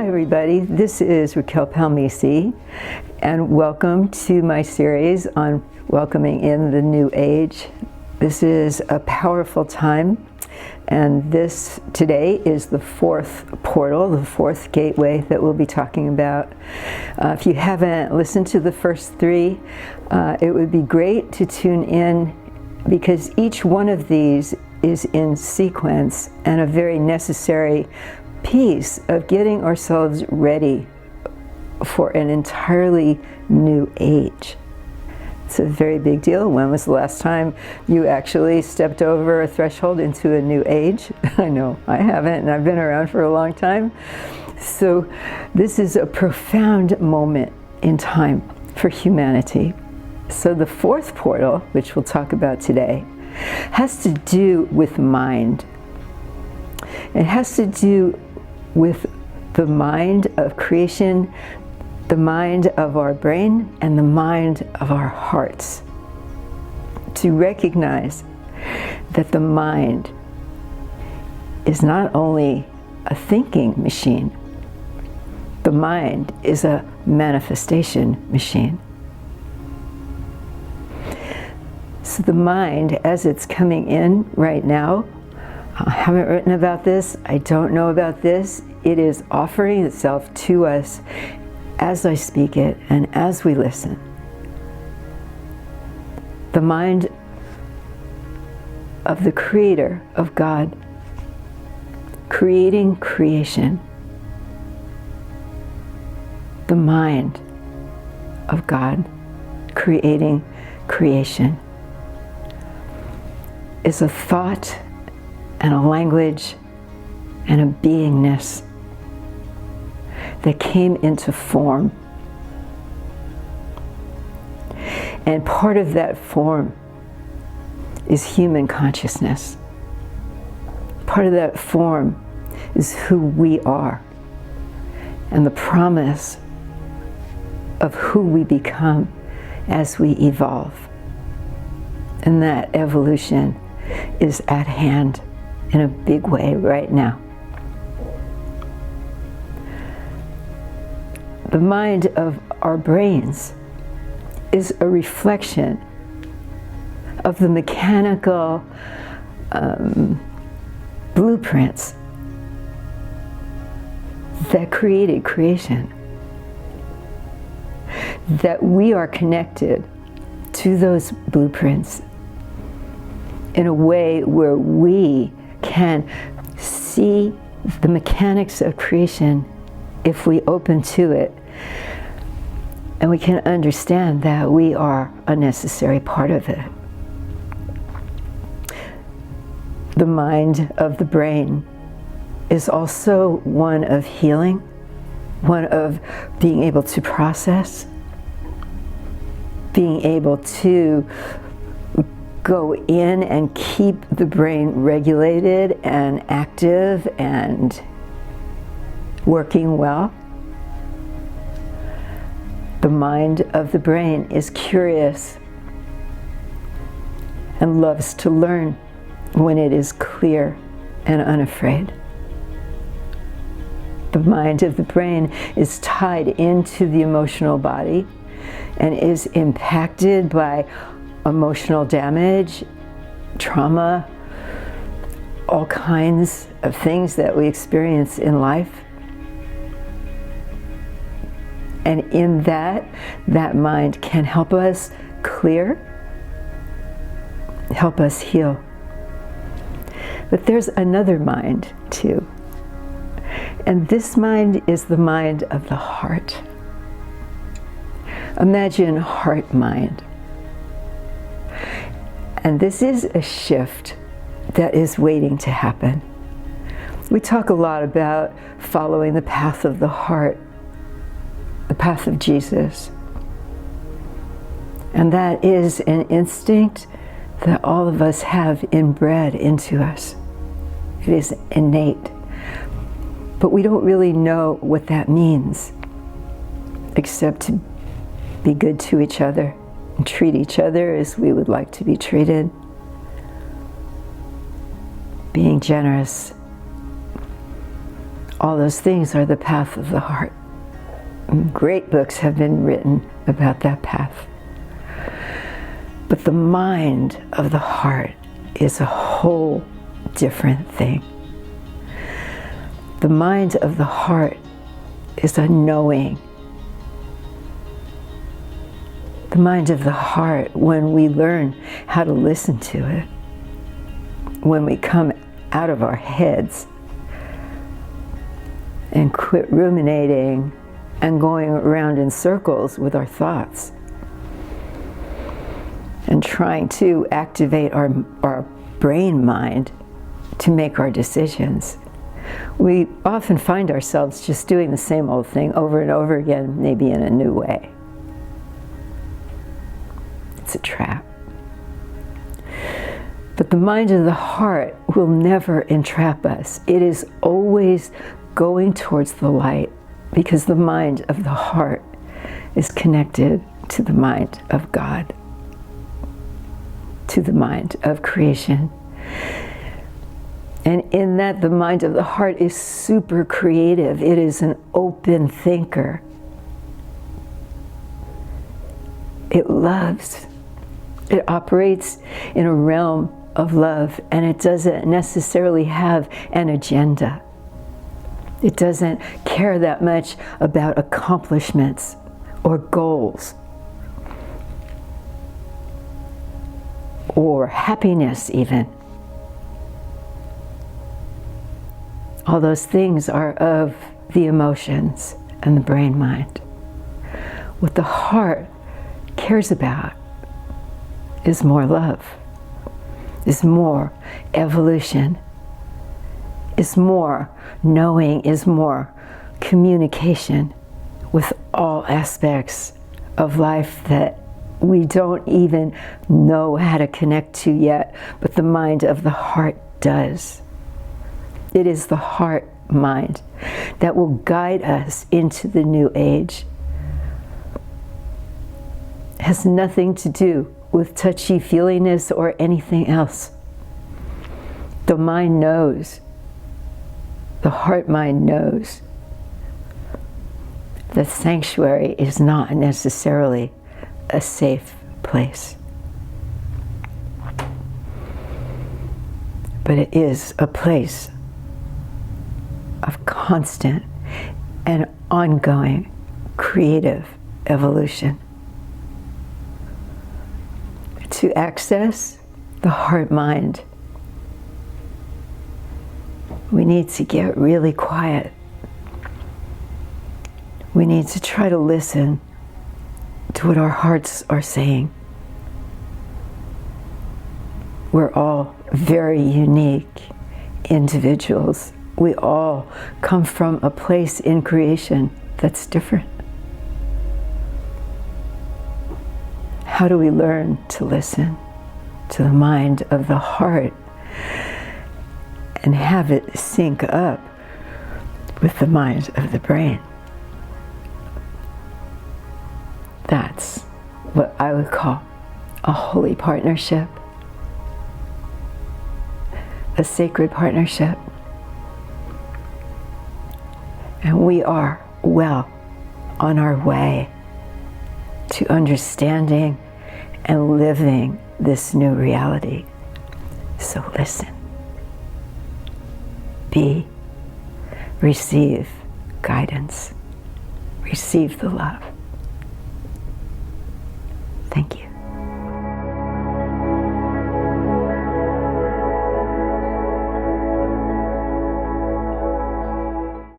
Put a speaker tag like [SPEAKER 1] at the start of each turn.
[SPEAKER 1] Hi everybody, this is Racquel Palmese, and welcome to my series on welcoming in the new age. This is a powerful time, and this today is the fourth portal, the fourth gateway that we'll be talking about. If you haven't listened to the first three, it would be great to tune in, because each one of these is in sequence and a very necessary piece of getting ourselves ready for an entirely new age. It's a very big deal. When was the last time you actually stepped over a threshold into a new age? I know I haven't, and I've been around for a long time. So this is a profound moment in time for humanity. So the fourth portal, which we'll talk about today, has to do with mind. It has to do with the mind of creation, the mind of our brain, and the mind of our hearts. To recognize that the mind is not only a thinking machine, the mind is a manifestation machine. So the mind, as it's coming in right now, I haven't written about this, I don't know about this, it is offering itself to us as I speak it and as we listen. The mind of the Creator, of God, creating creation. The mind of God, creating creation, is a thought and a language and a beingness that came into form. And part of that form is human consciousness. Part of that form is who we are and the promise of who we become as we evolve. And that evolution is at hand in a big way right now. The mind of our brains is a reflection of the mechanical blueprints that created creation. That we are connected to those blueprints in a way where we can see the mechanics of creation if we open to it, and we can understand that we are a necessary part of it. The mind of the brain is also one of healing, one of being able to process, being able to go in and keep the brain regulated and active and working well. The mind of the brain is curious and loves to learn when it is clear and unafraid. The mind of the brain is tied into the emotional body and is impacted by emotional damage, trauma, all kinds of things that we experience in life. And in that mind can help us clear, help us heal. But there's another mind too. And this mind is the mind of the heart. Imagine heart-mind. And this is a shift that is waiting to happen. We talk a lot about following the path of the heart, the path of Jesus. And that is an instinct that all of us have inbred into us. It is innate. But we don't really know what that means, except to be good to each other and treat each other as we would like to be treated. Being generous, All those things are the path of the heart. And great books have been written about that path. But the mind of the heart is a whole different thing. The mind of the heart is a knowing. The mind of the heart, when we learn how to listen to it, when we come out of our heads and quit ruminating and going around in circles with our thoughts and trying to activate our brain mind to make our decisions, we often find ourselves just doing the same old thing over and over again, maybe in a new way. It's a trap. But the mind of the heart will never entrap us. It is always going towards the light, because the mind of the heart is connected to the mind of God, to the mind of creation. And in that, the mind of the heart is super creative. It is an open thinker. It loves. It operates in a realm of love, and it doesn't necessarily have an agenda. It doesn't care that much about accomplishments or goals or happiness even. All those things are of the emotions and the brain mind. What the heart cares about is more love, is more evolution, is more knowing, is more communication with all aspects of life that we don't even know how to connect to yet, but the mind of the heart does. It is the heart mind that will guide us into the new age. It has nothing to do with touchy-feeliness or anything else. The mind knows, the heart mind knows that sanctuary is not necessarily a safe place. But it is a place of constant and ongoing creative evolution. To access the heart mind, we need to get really quiet. We need to try to listen to what our hearts are saying. We're all very unique individuals. We all come from a place in creation that's different. How do we learn to listen to the mind of the heart and have it sync up with the mind of the brain? That's what I would call a holy partnership, a sacred partnership. And we are well on our way to understanding and living this new reality. So listen, be, receive guidance, receive the love.